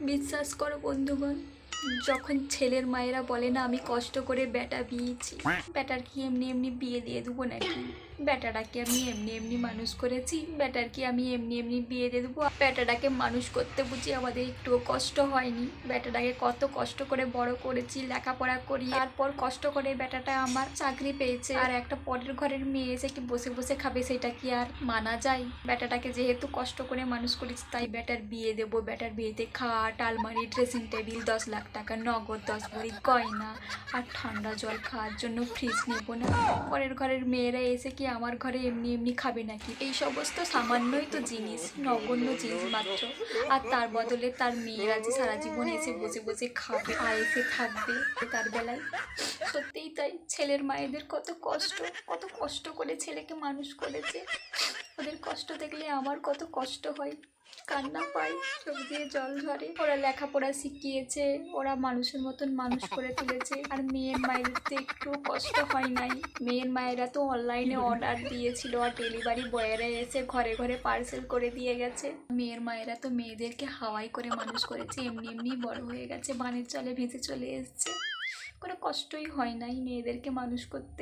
বিশ্বাস করো বন্ধুগণ, যখন ছেলের মায়েরা বলে না আমি কষ্ট করে বেটা বিয়েছি, বেটার কি এমনি এমনি বিয়ে দিয়ে দেবো নাকি? বেটাটাকে আমি এমনি এমনি মানুষ করেছি, বেটার কি আমি এমনি এমনি বিয়ে দিয়ে দেবো? বেটাটাকে মানুষ করতে বুঝি আমাদের একটুও কষ্ট হয়নি? বেটাটাকে কত কষ্ট করে বড় করেছি, লেখাপড়া করি, তারপর কষ্ট করে বেটাটা আমার চাকরি পেয়েছে, আর একটা পরের ঘরের মেয়ে এসে কি বসে বসে খাবে? সেটা কি আর মানা যায়? বেটাটাকে যেহেতু কষ্ট করে মানুষ করেছি, তাই বেটার বিয়ে দেবো। বেটার বিয়েতে খাট, আলমারি, ড্রেসিং টেবিল, 10 লাখ টাকা নগদ, 10 ভরি গয়না, আর ঠান্ডা জল খাওয়ার জন্য ফ্রিজ নেবো না? পরের ঘরের মেয়েরা এসে কি আমার ঘরে এমনি এমনি খাবে নাকি? এই সমস্ত সামান্যই তো জিনিস, নগণ্য জিনিস মাত্র। আর তার বদলে তার মেয়েরা যে সারা জীবন এসে বসে বসে খাবে আর এসে থাকবে তার বেলায়। সত্যিই তাই, ছেলের মায়েদের কত কষ্ট, কত কষ্ট করে ছেলেকে মানুষ করেছে। ওদের কষ্ট দেখলে আমার কত কষ্ট হয়, কান্না পাই, চোখ দিয়ে জল ঝরে। ওরা লেখাপড়া শিখিয়েছে, ওরা মানুষের মতন মানুষ করে তুলেছে, আর মেয়ের মায়েদের তো একটু কষ্ট হয় নাই। মেয়ের মায়েরা তো অনলাইনে অর্ডার দিয়েছিল, আর ডেলিভারি বয়েরা এসে ঘরে ঘরে পার্সেল করে দিয়ে গেছে। মেয়ের মায়েরা তো মেয়েদেরকে হাওয়াই করে মানুষ করেছে, এমনি এমনি বড় হয়ে গেছে, বানের জলে ভেসে চলে এসছে। কোনো কষ্টই হয় নাই মেয়েদেরকে মানুষ করতে।